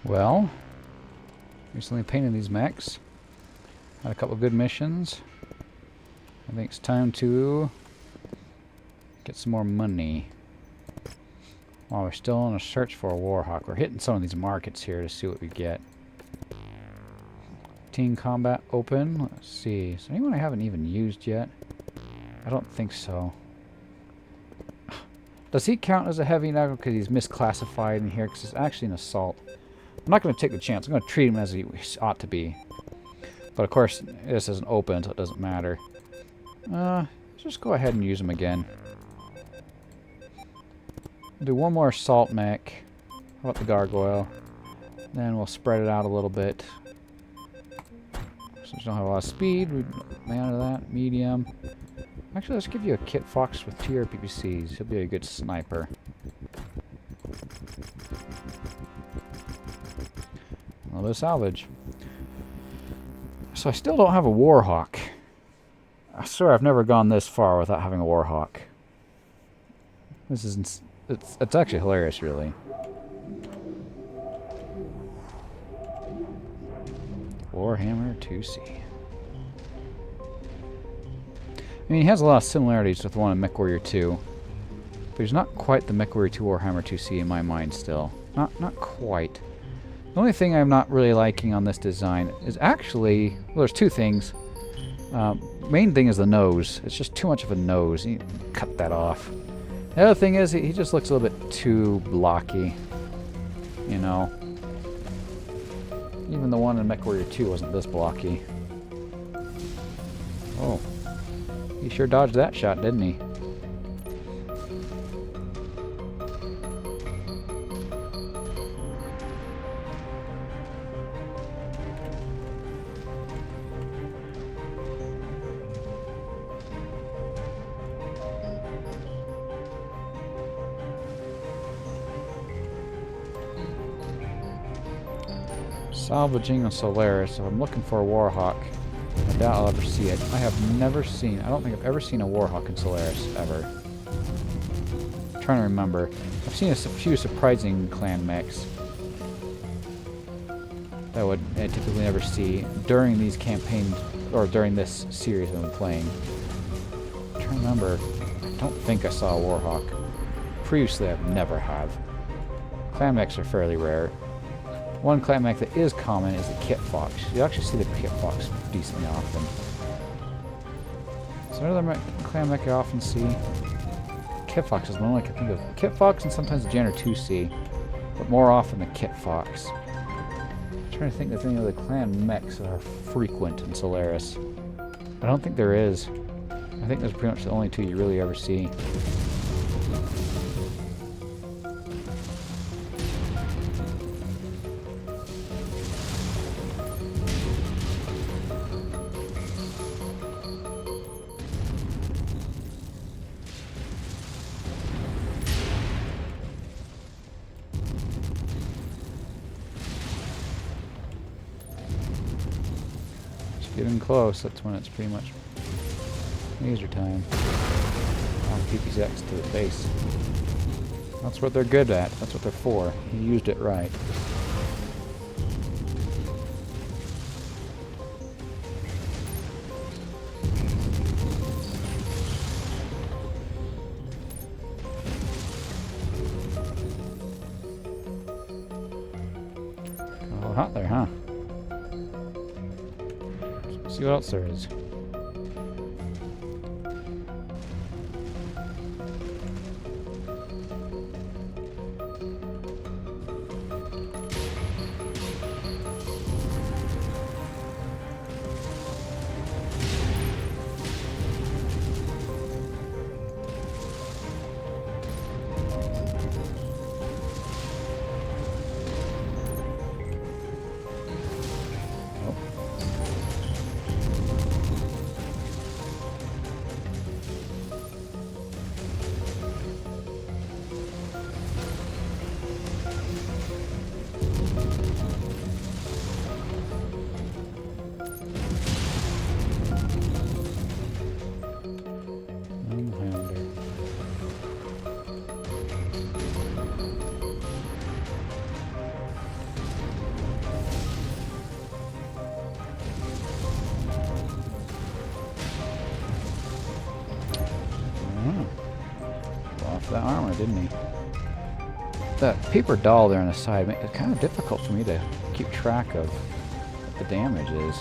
Well, recently painted these mechs. Had a couple good missions. I think it's time to get some more money. While we're still on a search for a Warhawk. We're hitting some of these markets here to see what we get. Team combat open. Let's see. Is there anyone I haven't even used yet? I don't think so. Does he count as a heavy knuckle because he's misclassified in here? Because it's actually an assault. I'm not going to take the chance. I'm going to treat him as he ought to be. But of course, this isn't open, so it doesn't matter. Just go ahead and use him again. Do one more assault mech. How about the gargoyle? Then we'll spread it out a little bit. Since we don't have a lot of speed, we man of that. Medium. Actually, let's give you a Kit Fox with 2 PPCs. He'll be a good sniper. A little bit of salvage. So I still don't have a Warhawk. I swear I've never gone this far without having a Warhawk. This is it's actually hilarious, really. Warhammer 2C. I mean, he has a lot of similarities with the one in Mechwarrior 2. But he's not quite the Mechwarrior 2 Warhammer 2C in my mind still. Not quite. The only thing I'm not really liking on this design is actually... Well, there's 2 things. Main thing is the nose. It's just too much of a nose. You cut that off. The other thing is he just looks a little bit too blocky. You know. Even the one in Mechwarrior 2 wasn't this blocky. Oh. He sure dodged that shot, didn't he? Salvaging a Solaris. If I'm looking for a Warhawk, I doubt I'll ever see it. I have never seen... I don't think I've ever seen a Warhawk in Solaris, ever. I'm trying to remember. I've seen a few surprising clan mechs that I would typically never see during these campaigns, or during this series I've been playing. I'm trying to remember. I don't think I saw a Warhawk. Previously, I've never have. Clan mechs are fairly rare. One clan mech that is common is the Kit Fox. You actually see the Kit Fox decently often. Is there another clan mech I often see? Kit Fox is the one I can think of. Kit Fox and sometimes the Janner 2C, but more often the Kit Fox. I'm trying to think if there's any other clan mechs that are frequent in Solaris. I don't think there is. I think those are pretty much the only 2 you really ever see. Getting close, that's when it's pretty much laser time. On PPX to the face. That's what they're good at, that's what they're for. You used it right. Oh, hot there, huh? See what else there is. didn't he? That paper doll there on the side, it's kind of difficult for me to keep track of what the damage is.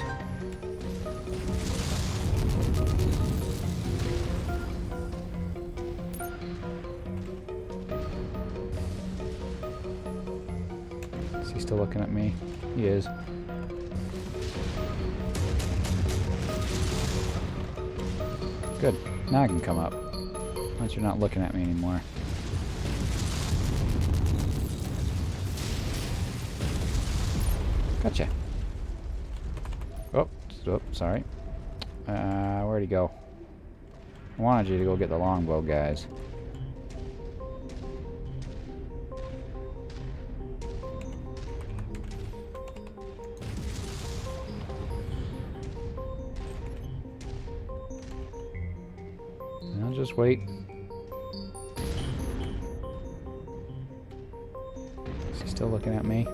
Is he still looking at me? He is. Good. Now I can come up. Once you're not looking at me anymore. Gotcha. Oh, sorry. Where'd he go? I wanted you to go get the longbow, guys. I'll just wait. Is he still looking at me?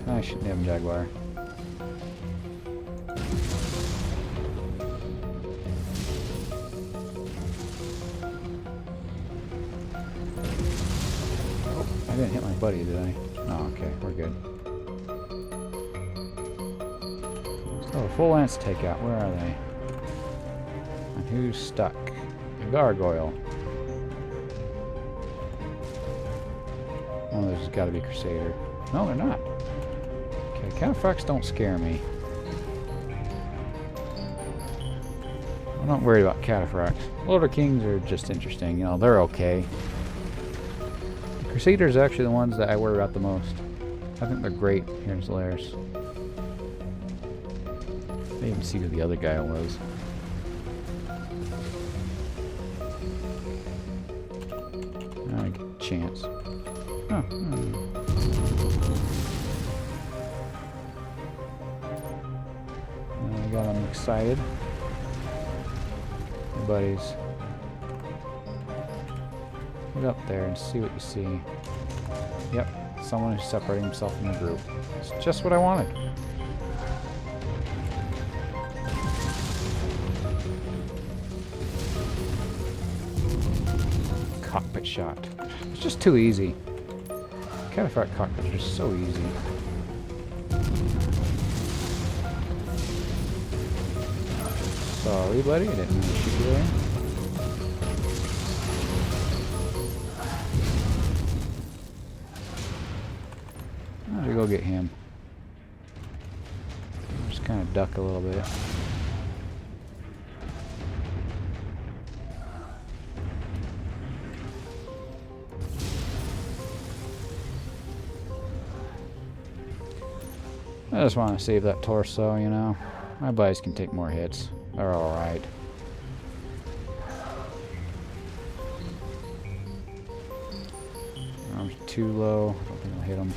I shouldn't have him, Jaguar. Oh, I didn't hit my buddy, did I? Oh, okay, we're good. So, full lance takeout, where are they? And who's stuck? A gargoyle. Oh, there's got to be Crusader. No, they're not. Okay, cataphracts don't scare me. I'm not worried about cataphracts. Lord of Kings are just interesting. You know, they're okay. The Crusaders are actually the ones that I worry about the most. I think they're great here in Solaris. I didn't even see who the other guy was. I get a chance. Oh. I got him excited. Hey, buddies. Get up there and see what you see. Yep, someone who's separating himself from the group. It's just what I wanted. Cockpit shot. It's just too easy. Cataphract cockpits are just so easy. Sorry, buddy, I didn't mean to shoot you there. I'll just go get him. I'll just kind of duck a little bit. I just want to save that torso, you know. My buddies can take more hits. They're alright. Arms too low. I don't think I'll hit him.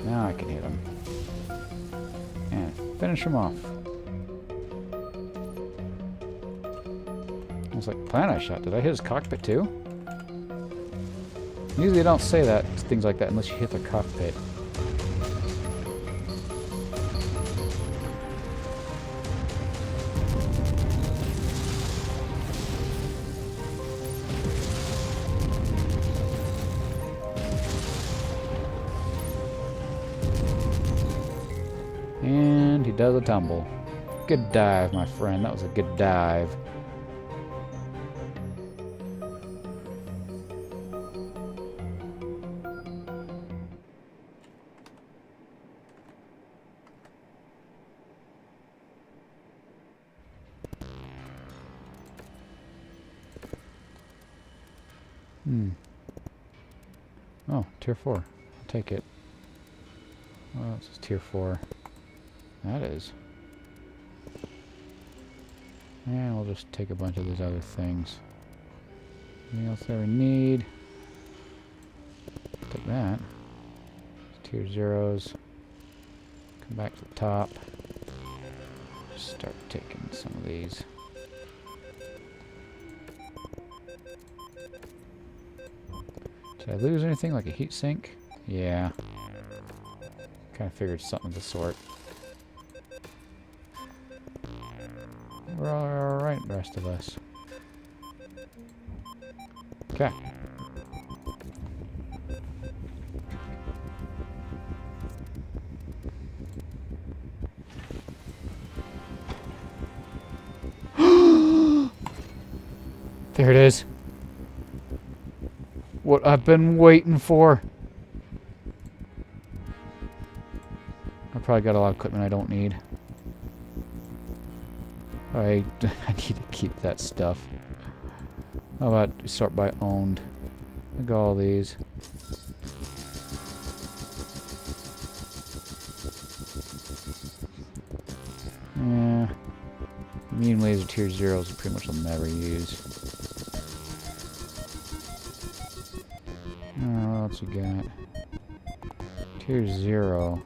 Now I can hit him. And finish him off. I was like, plan I shot. Did I hit his cockpit too? Usually they don't say that, things like that, unless you hit the cockpit. And he does a tumble. Good dive, my friend. That was a good dive. Oh, tier 4. I'll take it. Well, it's tier 4. That is. And we'll just take a bunch of these other things. Anything else that we need? Take that. Tier 0s. Come back to the top. Start taking some of these. Did I lose anything like a heat sink? Yeah. Kind of figured something of the sort. We're alright. Alright, the rest of us. Okay. There it is. What I've been waiting for. I probably got a lot of equipment I don't need. I need to keep that stuff. How about sort by owned? Look at all these. Yeah. Medium laser tier 0s I pretty much will never use. What else we got? Tier 0.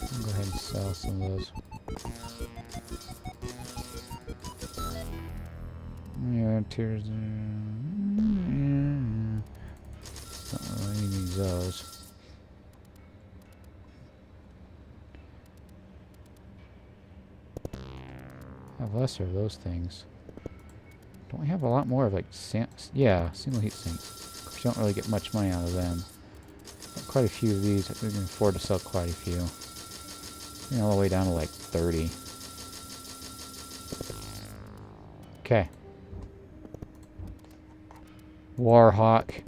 I'll go ahead and sell some of those. Yeah, tier 0. Don't really need those. I have lesser of those things. Don't we have a lot more of like yeah, single heat sink. Of course, you don't really get much money out of them. Got quite a few of these. We can afford to sell quite a few. You know, all the way down to like 30. Okay. Warhawk,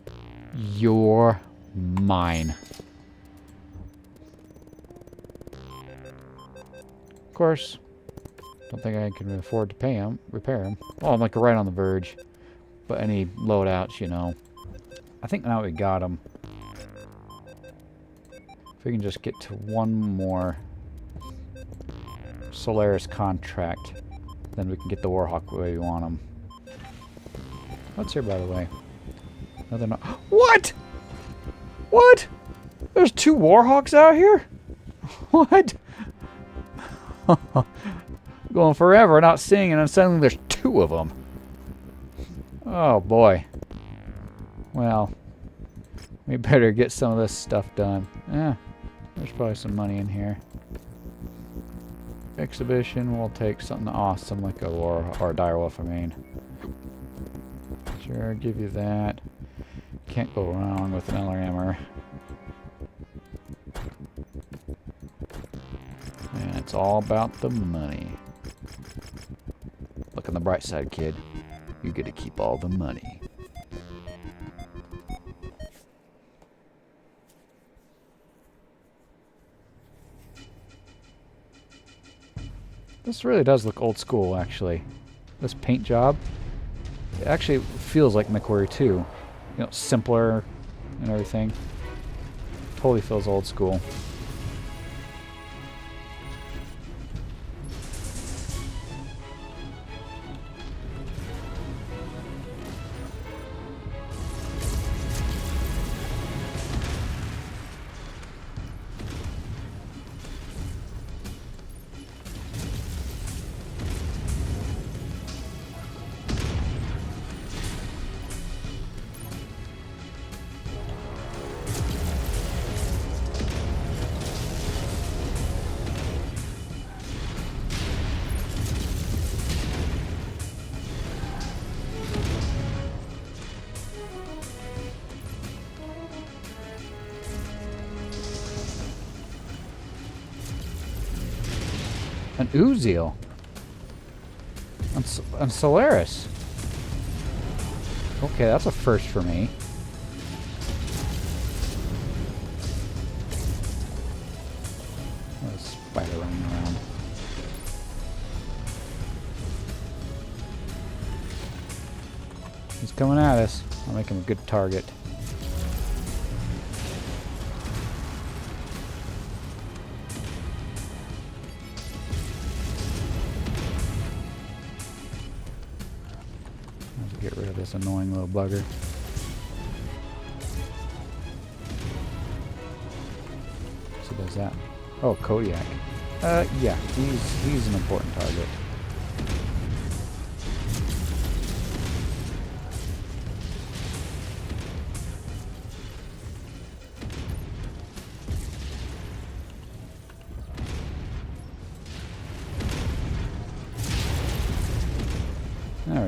you're mine. Of course, don't think I can afford to pay him, repair him. Oh, I'm like right on the verge. But any loadouts, you know. I think now we got him. If we can just get to one more Solaris contract, then we can get the Warhawk the way we want him. What's here, by the way? No, they're not. What? What? There's 2 Warhawks out here? What? Going forever, not seeing it, and suddenly there's 2 of them. Oh boy. Well, we better get some of this stuff done. Yeah, there's probably some money in here. Exhibition, we'll take something awesome like a war or a direwolf, I mean. Sure, give you that. Can't go wrong with an LRMer. And it's all about the money. Look on the bright side, kid. You get to keep all the money. This really does look old school, actually. This paint job, it actually feels like Mechwarrior 2. You know, simpler and everything. Totally feels old school. An Uziel. On Solaris. Okay, that's a first for me. There's a spider running around. He's coming at us. I'll make him a good target. Get rid of this annoying little bugger. So does that. Oh, Kodiak. Yeah, he's an important target.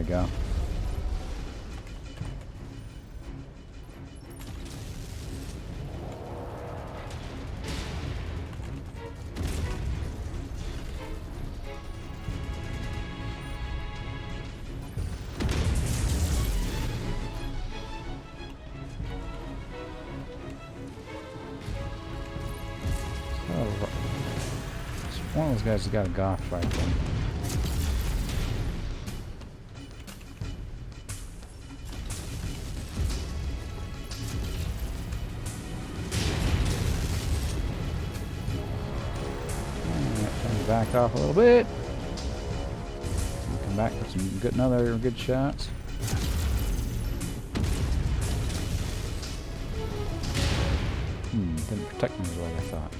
go. One of those guys has got a Goth rifle. Alright, back off a little bit. Come back with some another good shots. Didn't protect me as well as I thought.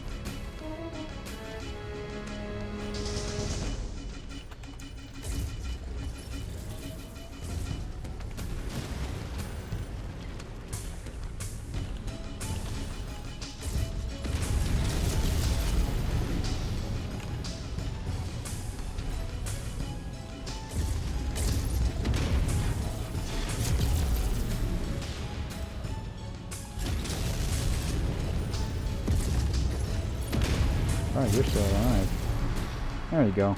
Oh, you're still alive. There you go.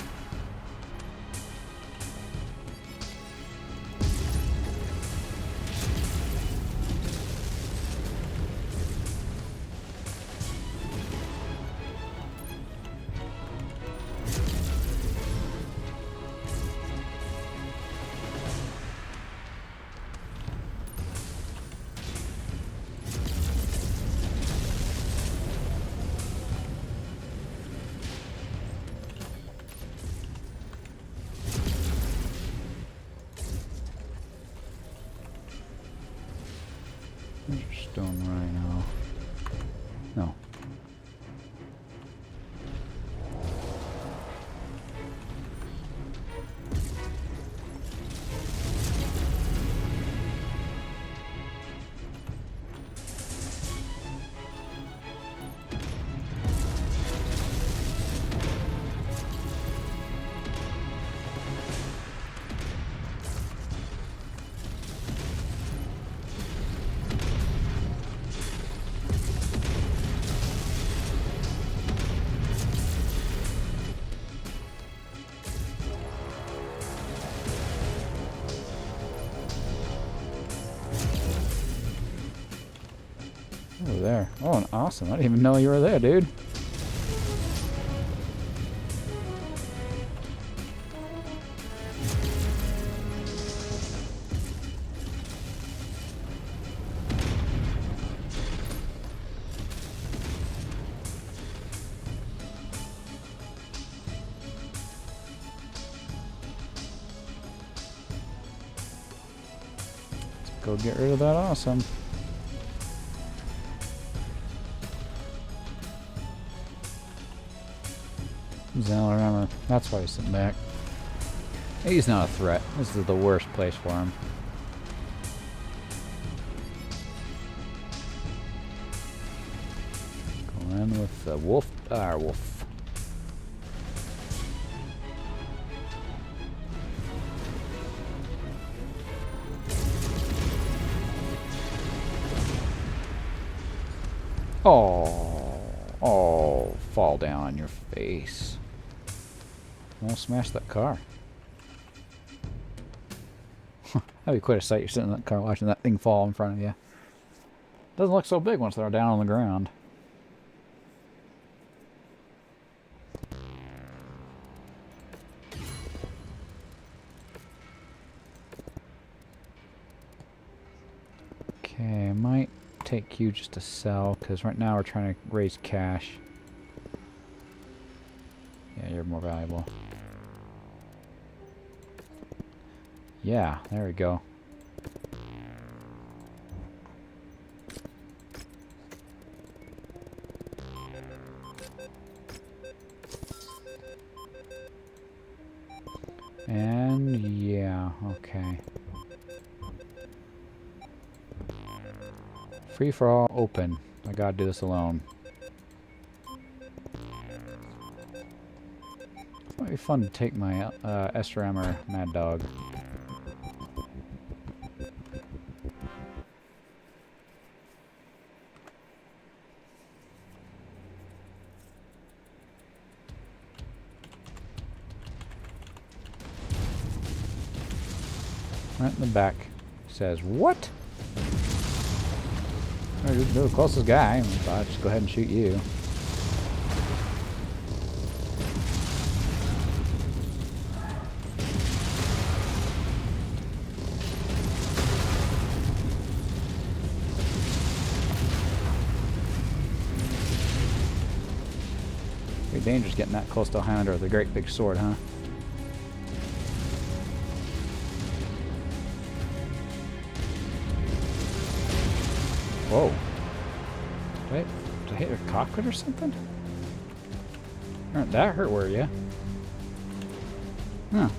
Stone rhino. No. Over there. Oh, awesome. I didn't even know you were there, dude. Let's go get rid of that awesome. Zeller armor. That's why he's sitting back. He's not a threat. This is the worst place for him. Go in with the wolf. Wolf. Oh, fall down on your face. Almost smashed that car. That'd be quite a sight. You're sitting in that car watching that thing fall in front of you. Doesn't look so big once they're down on the ground. Okay, I might take you just to sell, because right now we're trying to raise cash. Yeah, you're more valuable. Yeah, there we go. And yeah, okay. Free for all, open. I gotta do this alone. Might be fun to take my SRAM or Mad Dog. right in the back. Says, what? You're the closest guy. I'll just go ahead and shoot you. Pretty dangerous getting that close to a Highlander with a great big sword, huh? Whoa. Did I hit a cockpit or something? That hurt, were you? Huh.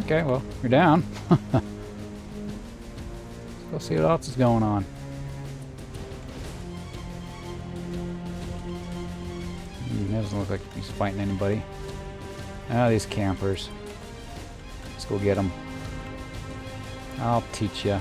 Okay, well, you're down. Let's go see what else is going on. He doesn't look like he's fighting anybody. Ah, these campers. Let's go get them. I'll teach ya.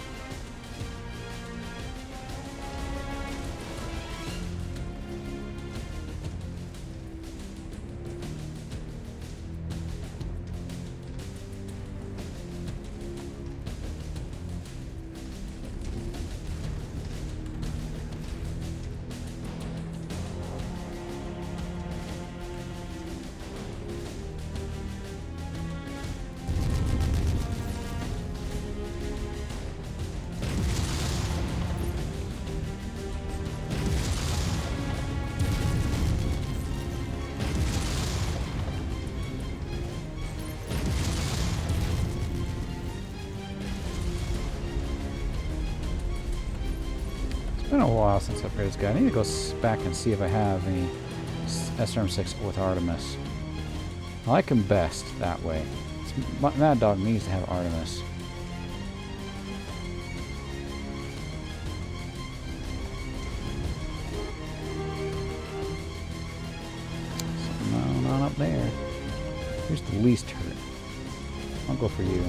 It's been a while since I've played this guy. I need to go back and see if I have any SRM6 with Artemis. I like him best that way. Mad Dog needs to have Artemis. Something going on up there. Who's the least hurt? I'll go for you.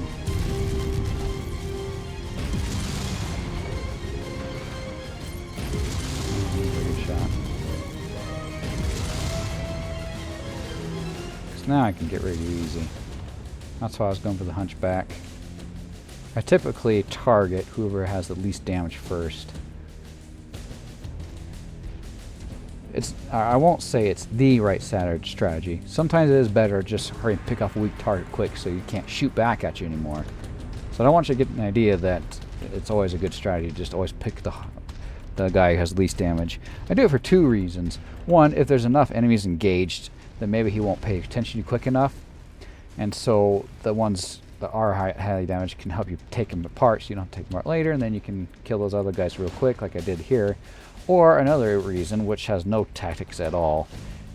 Now I can get rid of you easy. That's why I was going for the hunchback. I typically target whoever has the least damage first. I won't say it's the right strategy. Sometimes it is better just hurry and pick off a weak target quick so you can't shoot back at you anymore. So I don't want you to get an idea that it's always a good strategy. Just always pick the guy who has least damage. I do it for two reasons. One, if there's enough enemies engaged, then maybe he won't pay attention to you quick enough, and so the ones that are highly damaged can help you take them apart so you don't have to take them apart later, and then you can kill those other guys real quick like I did here. Or another reason, which has no tactics at all,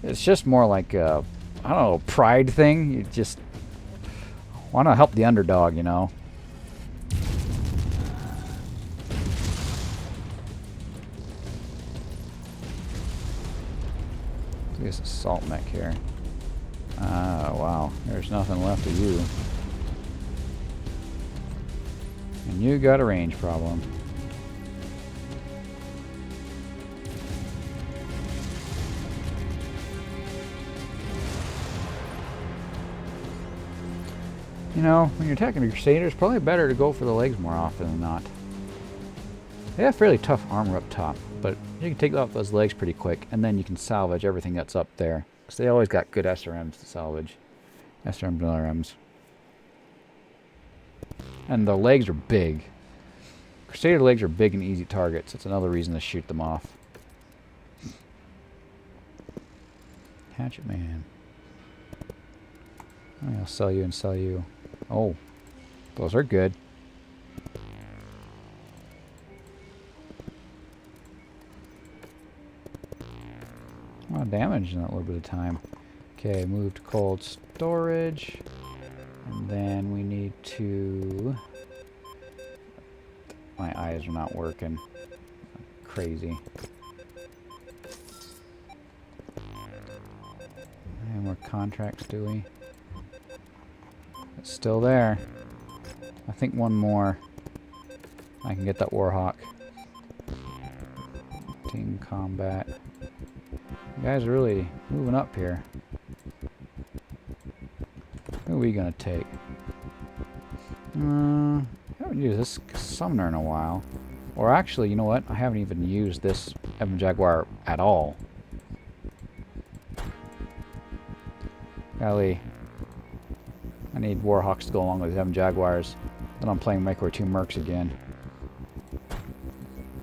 it's just more like a, I don't know, pride thing. You just want to help the underdog, you know. This assault mech here. Ah, wow. There's nothing left of you. And you got a range problem. You know, when you're attacking a Crusader, it's probably better to go for the legs more often than not. They have fairly tough armor up top, but you can take off those legs pretty quick, and then you can salvage everything that's up there. Because they always got good SRMs to salvage. SRMs and LRMs. And the legs are big. Crusader legs are big and easy targets. That's another reason to shoot them off. Hatchet Man. I'll sell you and sell you. Oh, those are good. A lot of damage in that little bit of time. Okay, move to cold storage. And then we need to... My eyes are not working. Crazy. And more contracts, do we? It's still there. I think one more. I can get that Warhawk. Team combat. You guys are really moving up here. Who are we gonna take? I have a haven't used this summoner in a while. Or actually, you know what? I haven't even used this Ebon Jaguar at all. Golly. I need WARHAWKS to go along with these Ebon Jaguars. Then I'm playing Mechwarrior 2 Mercs again.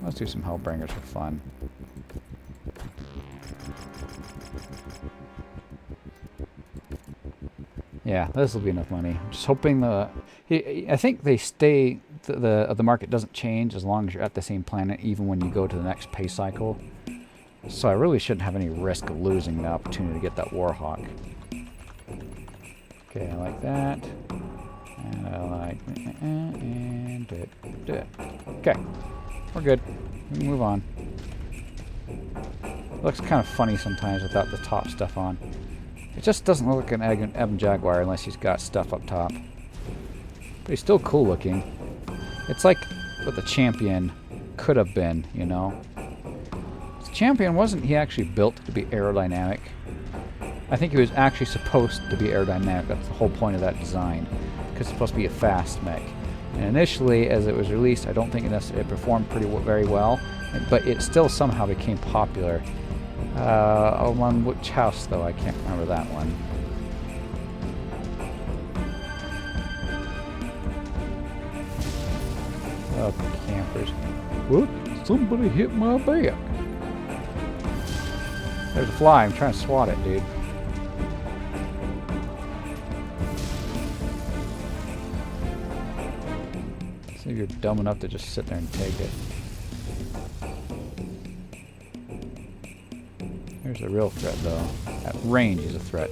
Let's do some Hellbringers for fun. Yeah, this will be enough money. I'm just hoping I think they stay. The market doesn't change as long as you're at the same planet, even when you go to the next pay cycle. So I really shouldn't have any risk of losing the opportunity to get that Warhawk. Okay, I like that. And I like... And do it. Okay, we're good. We can move on. It looks kind of funny sometimes without the top stuff on. It just doesn't look like an Ebon Jaguar unless he's got stuff up top. But he's still cool looking. It's like what the Champion could have been, you know? The Champion wasn't he actually built to be aerodynamic? I think he was actually supposed to be aerodynamic. That's the whole point of that design. Because it's supposed to be a fast mech. And initially, as it was released, I don't think it performed very well. But it still somehow became popular. On which house, though? I can't remember that one. Oh, campers. What? Somebody hit my back. There's a fly. I'm trying to swat it, dude. See if you're dumb enough to just sit there and take it. Here's the real threat, though. At range, he's a threat.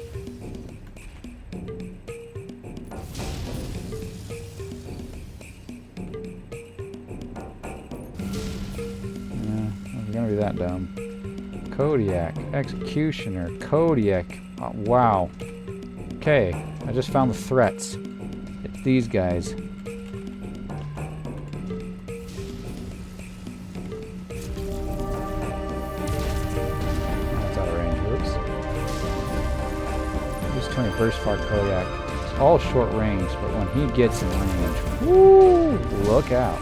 It's gonna be that dumb. Kodiak, Executioner, Kodiak. Oh, wow. Okay, I just found the threats. It's these guys. That's out of range. Oops. Use 20 burst fire Kodiak. It's all short range, but when he gets in range, woo! Look out.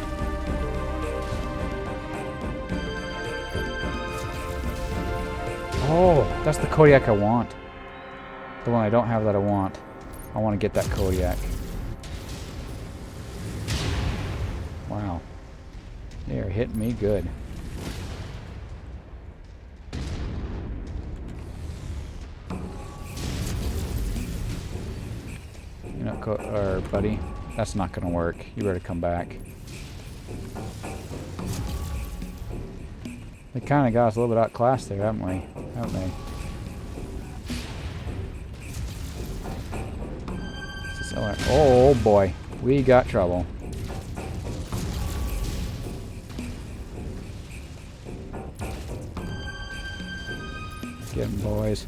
Oh, that's the Kodiak I want. The one I don't have that I want. I want to get that Kodiak. Wow. They are hitting me good. You know, buddy, that's not going to work. You better come back. They kind of got us a little bit outclassed there, haven't we? Haven't they? Oh boy, we got trouble. Get him, boys.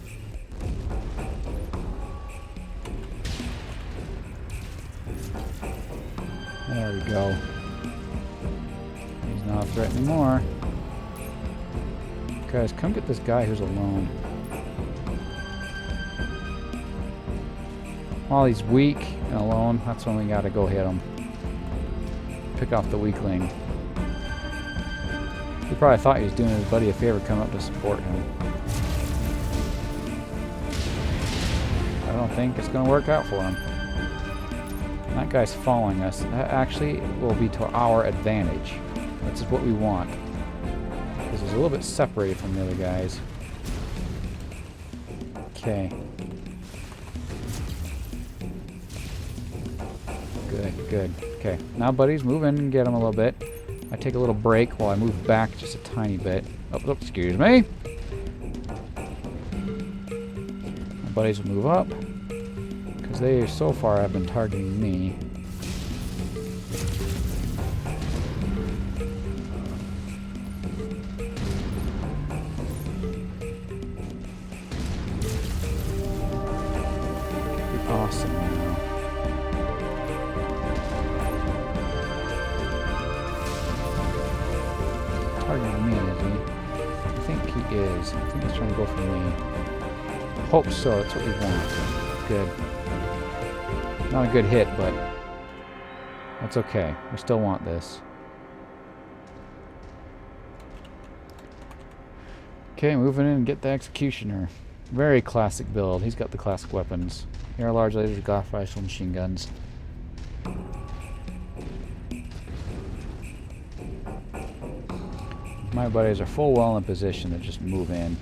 There we go. He's not a threat anymore. Guys, come get this guy who's alone. While he's weak and alone, that's when we gotta go hit him. Pick off the weakling. He probably thought he was doing his buddy a favor coming up to support him. I don't think it's gonna work out for him. That guy's following us. That actually will be to our advantage. That's what we want. Because he's a little bit separated from the other guys. Okay. Good. Okay, now buddies, move in and get him a little bit. I take a little break while I move back just a tiny bit. Oh, excuse me. My buddies will move up. Because they so far have been targeting me. Awesome now. Targeting me, is he? I think he is. I think he's trying to go for me. Hope so. That's what we want. Good. Not a good hit, but That's okay. We still want this. Okay, moving in and get the Executioner. Very classic build. He's got the classic weapons. Here are large lasers, glass rifle, machine guns. My buddies are full well in position to just move in.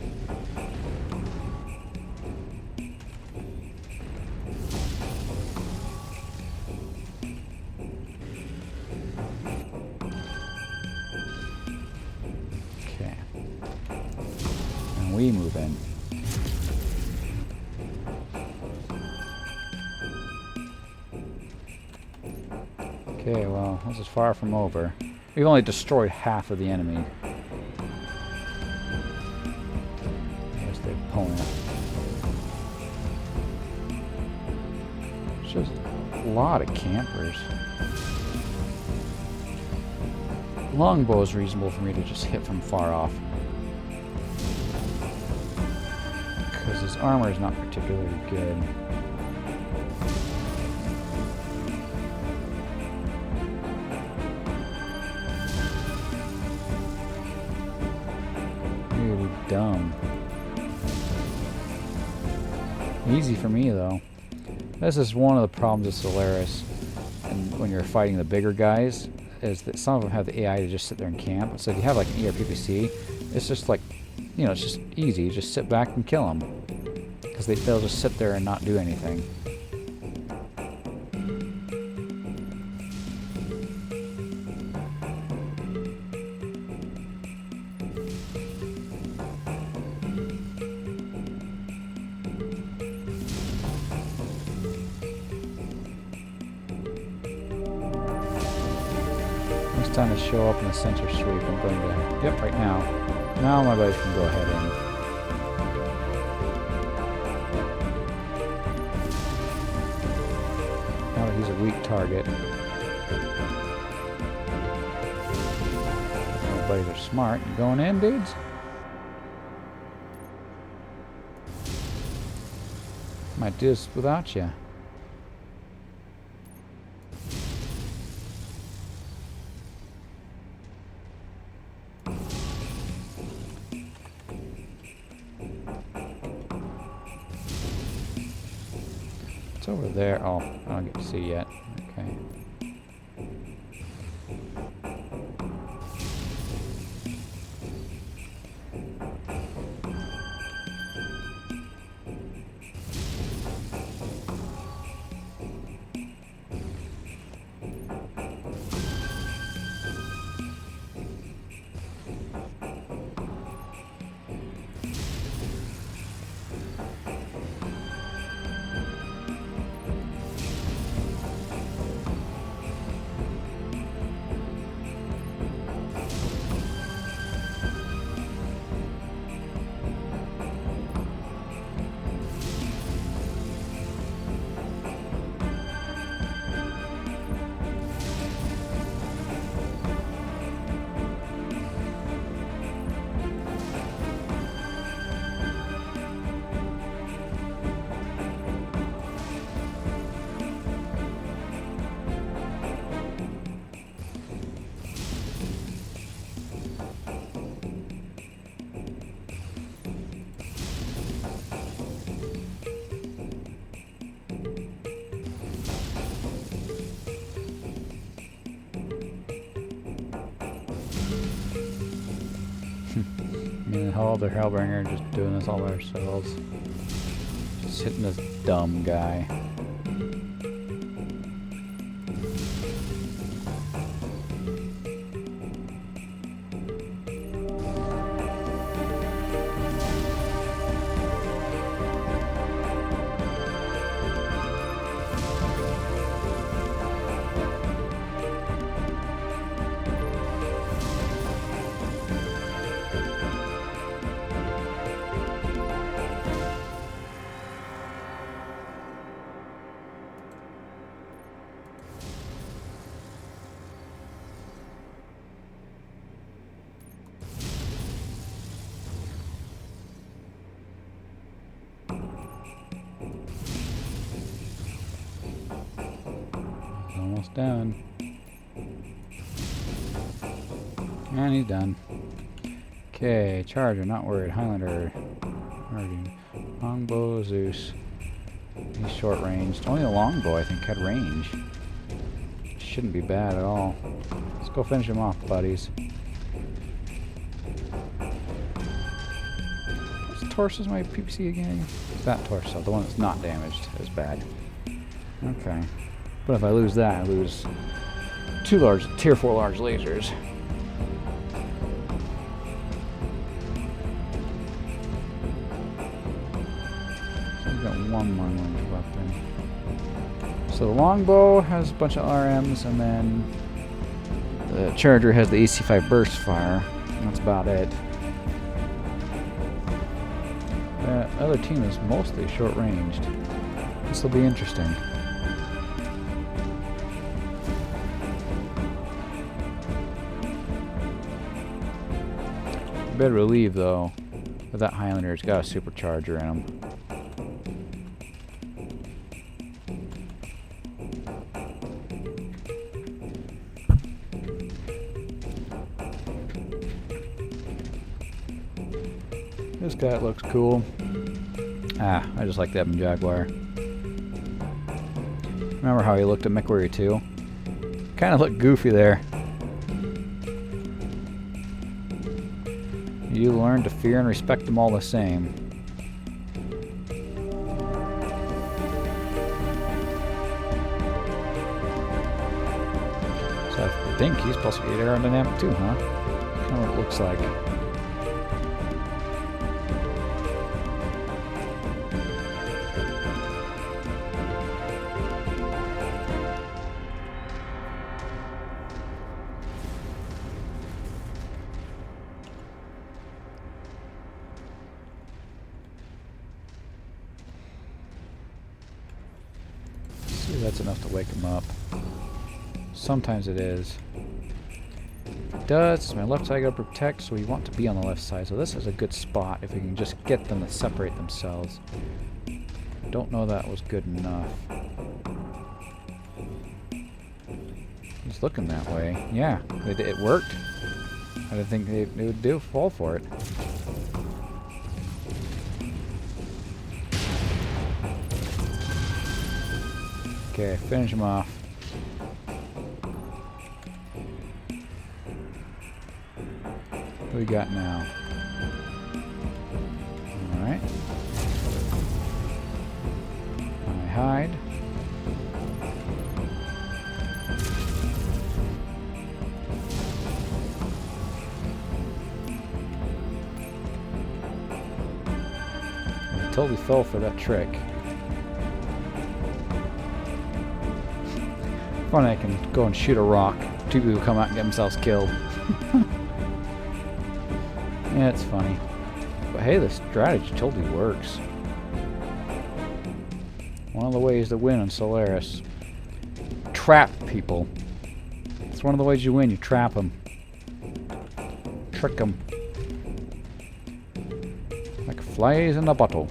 Okay. And we move in. Okay, well, this is far from over. We've only destroyed half of the enemy. There's the opponent. It's just a lot of campers. Longbow is reasonable for me to just hit from far off. Because his armor is not particularly good. Dumb. Easy for me though. This is one of the problems with Solaris, and when you're fighting the bigger guys, is that some of them have the AI to just sit there and camp. So if you have like an ERPPC, it's just like, you know, it's just easy. You just sit back and kill them, because they'll just sit there and not do anything. Time to show up in the center sweep. I'm going to, yep, right now. Now my buddies can go ahead in. Now that he's a weak target. My buddies are smart. You going in, dudes? Might do this without you. It's over there. Oh, I don't get to see yet. Okay. Me and all their Hellbringer just doing this all by ourselves. Just hitting this dumb guy. Almost done. And he's done. Okay, Charger, not worried. Highlander. Longbow, Zeus. He's short ranged. Only a longbow, I think, had range. Shouldn't be bad at all. Let's go finish him off, buddies. Which torso is my PPC again? That torso, the one that's not damaged, is bad. Okay. But if I lose that, I lose 2 large, tier 4 large lasers. So I've got one more ranged weapon. So the longbow has a bunch of RMs, and then the Charger has the AC5 burst fire. And that's about it. The other team is mostly short ranged. This will be interesting. A bit relieved though that that Highlander's got a supercharger in him. This guy looks cool. Ah, I just like the Ebon Jaguar. Remember how he looked at Mechwarrior 2? Kind of looked goofy there. You learn to fear and respect them all the same. So I think he's supposed to be aerodynamic too, huh? Kind of what it looks like. That's enough to wake him up. Sometimes it is. It does. My left side got to protect, so we want to be on the left side. So this is a good spot if we can just get them to separate themselves. Don't know that was good enough. He's looking that way. Yeah, it worked. I didn't think they would fall for it. Okay, finish him off. What do we got now? Alright. I hide. I totally fell for that trick. Funny, I can go and shoot a rock. 2 people come out and get themselves killed. Yeah, it's funny. But hey, the strategy totally works. One of the ways to win on Solaris. Trap people. It's one of the ways you win. You trap them. Trick them. Like flies in a bottle.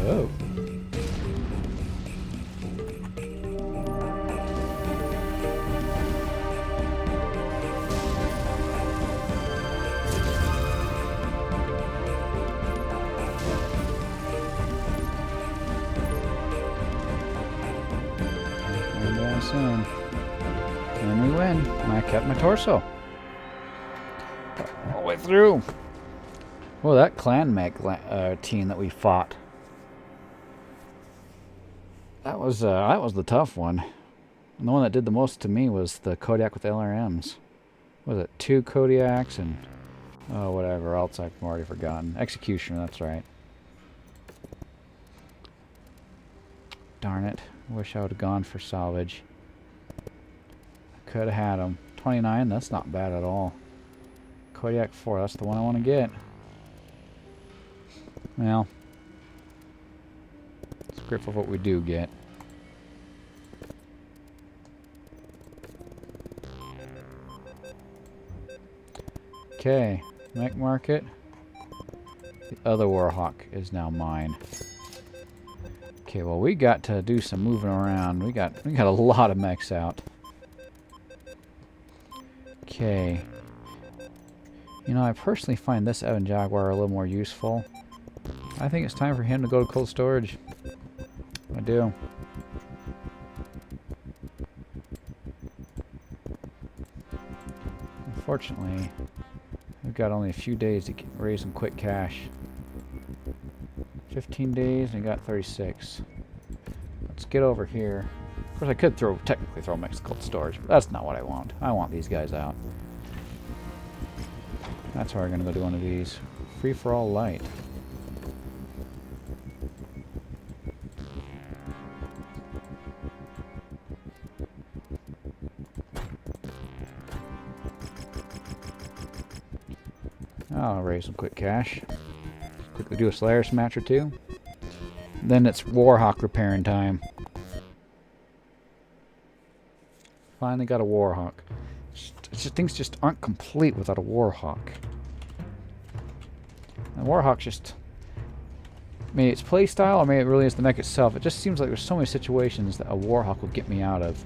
Oh. Going down soon. And we win. And I kept my torso. All the way through. Oh, that clan mech team that we fought. That was the tough one. And the one that did the most to me was the Kodiak with LRMs. Was it 2 Kodiaks and oh whatever else I've already forgotten. Executioner, that's right. Darn it! Wish I would have gone for salvage. Could have had him. 29. That's not bad at all. Kodiak 4. That's the one I want to get. Well, it's grateful for what we do get. Okay, mech market. The other Warhawk is now mine. Okay, well we got to do some moving around. We got a lot of mechs out. Okay. You know, I personally find this Evan Jaguar a little more useful. I think it's time for him to go to cold storage. I do. Unfortunately, we've got only a few days to raise some quick cash. 15 days and got 36. Let's get over here. Of course, I could technically throw mechs to cold storage, but that's not what I want. I want these guys out. That's why we're going to go do one of these. Free for all light. I'll raise some quick cash. Quickly do a Solaris match or two. Then it's Warhawk repairing time. Finally got a Warhawk. Things just aren't complete without a Warhawk. And Warhawk just... maybe it's playstyle or maybe it really is the mech itself. It just seems like there's so many situations that a Warhawk will get me out of.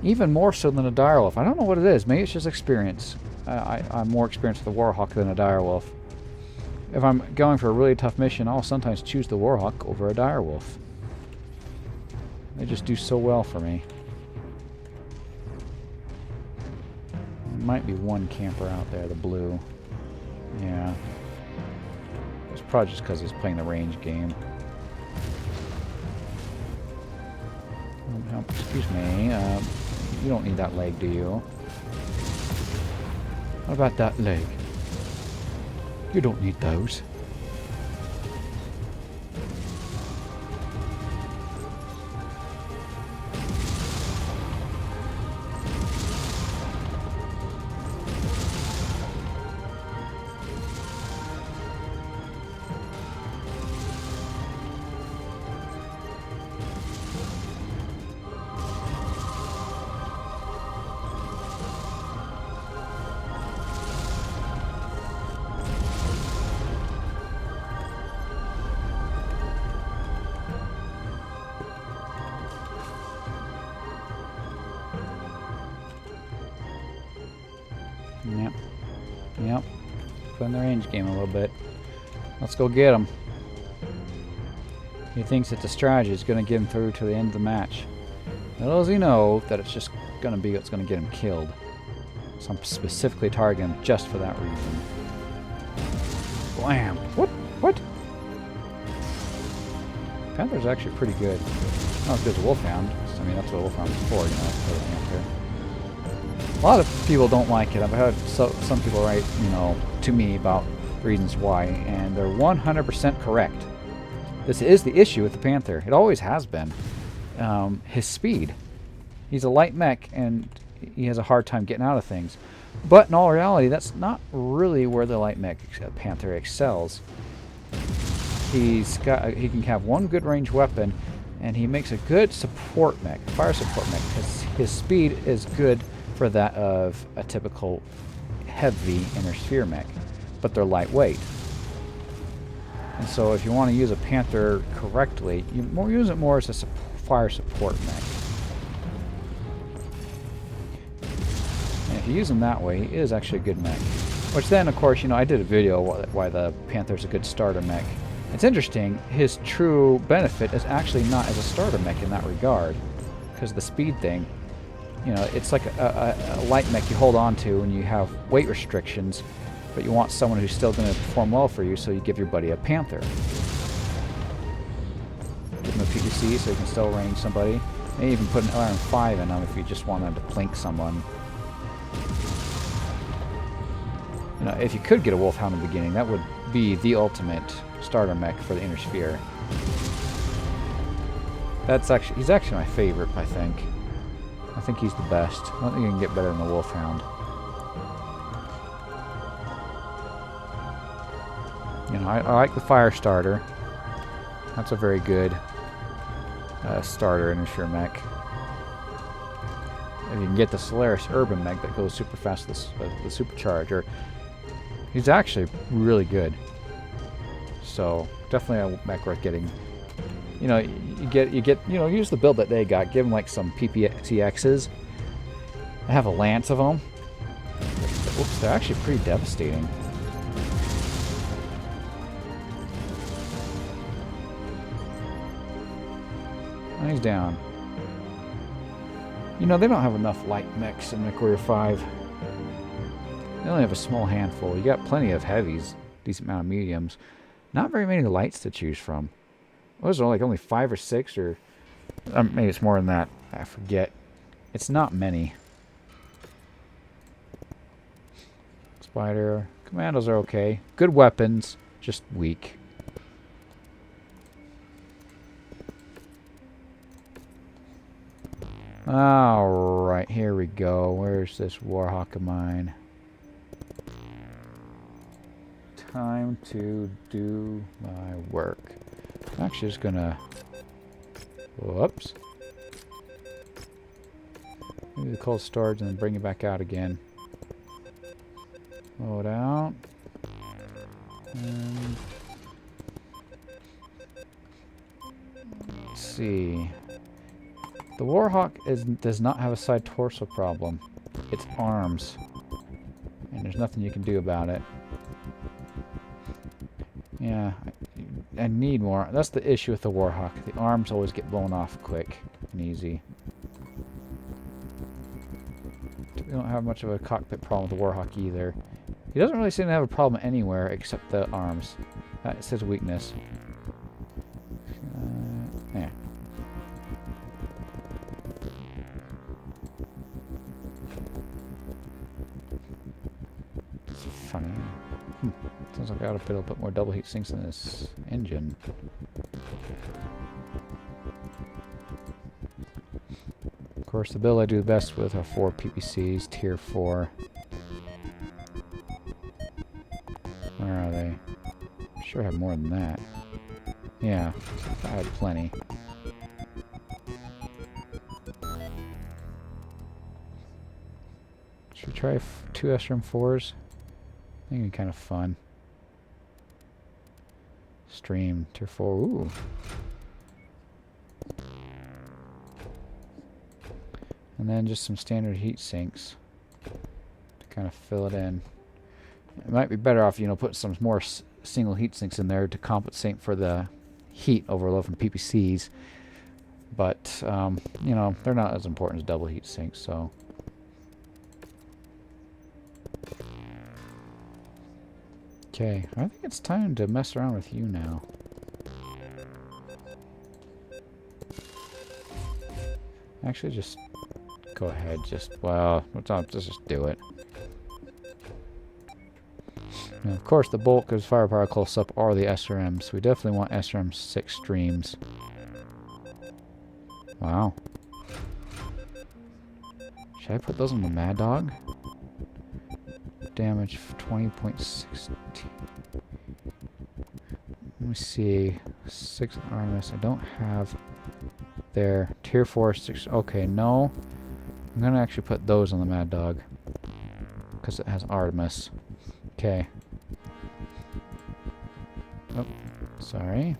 Even more so than a direwolf. I don't know what it is. Maybe it's just experience. I'm more experienced with a Warhawk than a direwolf. If I'm going for a really tough mission, I'll sometimes choose the Warhawk over a direwolf. They just do so well for me. There might be one camper out there, the blue. Yeah. It's probably just because he's playing the range game. Oh, excuse me. You don't need that leg, do you? What about that leg? You don't need those. Yep. Yep. Playing the range game a little bit. Let's go get him. He thinks it's a strategy. It's going to get him through to the end of the match. Little does he know that it's just going to be what's going to get him killed. So I'm specifically targeting him just for that reason. Blam! What? What? Panther's actually pretty good. Not as good as a Wolfhound. I mean, that's what a Wolfhound is for, you know, for the Panther. A lot of people don't like it. I've had some people write, you know, to me about reasons why, and they're 100% correct. This is the issue with the Panther. It always has been. His speed. He's a light mech, and he has a hard time getting out of things. But in all reality, that's not really where the light mech Panther excels. He can have one good range weapon, and he makes a good support mech, fire support mech, because his speed is good for that of a typical heavy inner sphere mech, but they're lightweight. And so if you want to use a Panther correctly, you use it more as a fire support mech. And if you use him that way, it is actually a good mech. Which then, of course, you know, I did a video why the Panther's a good starter mech. It's interesting, his true benefit is actually not as a starter mech in that regard, because the speed thing, you know, it's like a light mech you hold on to and you have weight restrictions, but you want someone who's still going to perform well for you, so you give your buddy a Panther. Give him a PDC so you can still range somebody. Maybe even put an LRM-5 in them if you just want them to plink someone. You know, if you could get a Wolfhound in the beginning, that would be the ultimate starter mech for the Inner Sphere. He's actually my favorite, I think. I think he's the best. I don't think you can get better than the Wolfhound. You know, I like the Fire Starter. That's a very good starter in a mech. If you can get the Solaris Urban mech that goes super fast with the Supercharger, He's actually really good. So definitely a mech worth getting. You know, use the build that they got. Give him like some PPTXs. I have a lance of them. Oops, they're actually pretty devastating. Oh, he's down. You know, they don't have enough light mechs in Mechwarrior 5. They only have a small handful. You got plenty of heavies, decent amount of mediums. Not very many lights to choose from. Was there like only 5 or 6, or maybe it's more than that. I forget. It's not many. Spider. Commandos are okay. Good weapons, just weak. Alright, here we go. Where's this Warhawk of mine? Time to do my work. I'm actually just gonna... Whoops. Maybe the cold storage and then bring it back out again. Load out. And let's see. The Warhawk does not have a side torso problem. It's arms. And there's nothing you can do about it. Yeah, I need more. That's the issue with the Warhawk. The arms always get blown off quick and easy. We don't have much of a cockpit problem with the Warhawk either. He doesn't really seem to have a problem anywhere except the arms. That's his weakness. Yeah. It's funny. Sounds like I ought to put a little bit more double heat sinks in this engine. Of course, the build I do the best with are 4 PPCs, tier 4. Where are they? I'm sure I have more than that. Yeah, I had plenty. Should we try 2 SRM4s? I think it'd be kind of fun. Stream, tier 4, ooh. And then just some standard heat sinks to kind of fill it in. It might be better off, you know, putting some more single heat sinks in there to compensate for the heat overload from PPCs. But, you know, they're not as important as double heat sinks, so. Okay, I think it's time to mess around with you now. Actually, just go ahead. Well, let's just do it. Now, of course, the bulk of firepower close up are the SRMs. We definitely want SRM 6 streams. Wow. Should I put those on the Mad Dog? Damage 20.16. Let me see. 6 Artemis. I don't have there. Tier 4, 6. Okay, no. I'm gonna actually put those on the Mad Dog because it has Artemis. Okay. Oh, sorry.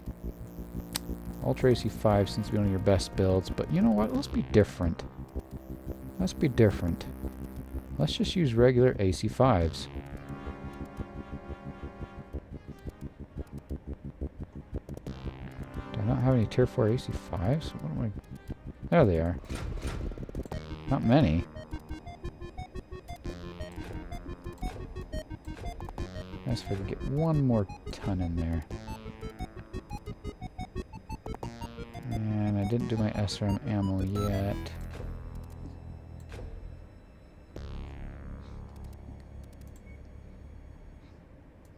Ultra AC5 seems to be one of your best builds, but you know what? Let's be different. Let's be different. Let's just use regular AC5s. Do I not have any tier 4 AC5s? What am I... There they are. Not many. Let's see if I can get one more ton in there. And I didn't do my SRM ammo yet.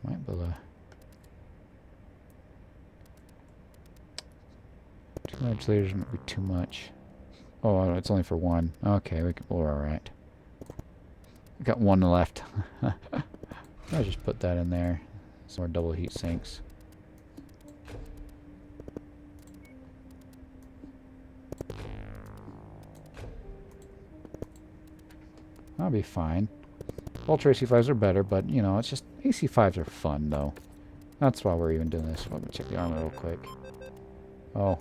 Might be able to... 2 large liters might be too much. Oh, it's only for 1. Okay, we're alright. Got 1 left. I'll just put that in there. Some more double heat sinks. I'll be fine. Ultra AC5s are better, but, you know, it's just... AC5s are fun, though. That's why we're even doing this. Let me check the armor real quick. Oh.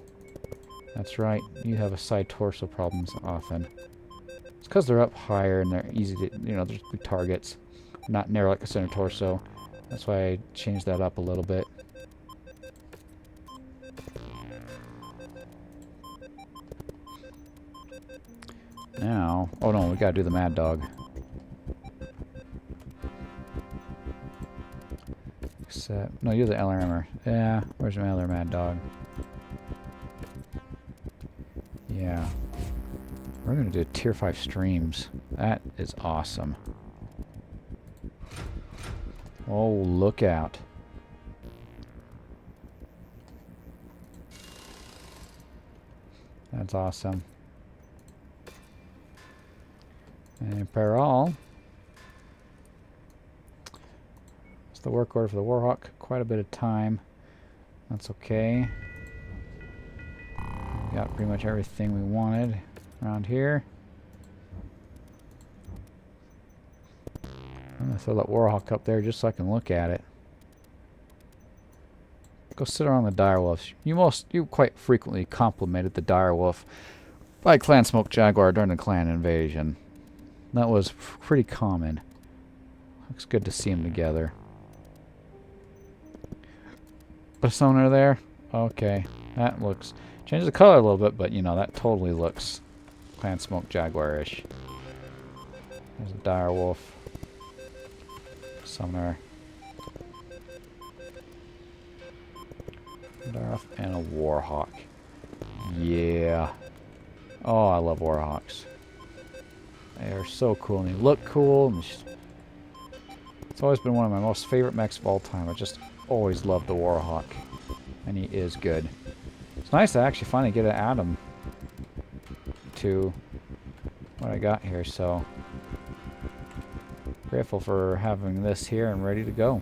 That's right. You have a side torso problems often. It's because they're up higher and they're easy to... You know, there's big targets. Not narrow like a center torso. That's why I changed that up a little bit. Now... Oh, no. We gotta do the Mad Dog. Except, no, you're the LRMer. Yeah, where's my other Mad Dog? Yeah. We're gonna do tier 5 streams. That is awesome. Oh, look out. That's awesome. And Parole. The work order for the Warhawk, quite a bit of time. That's okay. We got pretty much everything we wanted around here. I'm gonna throw that Warhawk up there just so I can look at it. Go sit around the direwolves. You quite frequently complimented the direwolf by Clan Smoke Jaguar during the clan invasion. That was pretty common. Looks good to see them together. Put a summoner there. Okay. That looks... Changes the color a little bit, but, you know, that totally looks Clan Smoke Jaguar-ish. There's a direwolf. Summoner. Direwolf and a Warhawk. Yeah. Oh, I love Warhawks. They are so cool, and they look cool. And it's always been one of my most favorite mechs of all time. I just... always loved the Warhawk, and he is good. It's nice to actually finally get to add him to what I got here, so grateful for having this here and ready to go.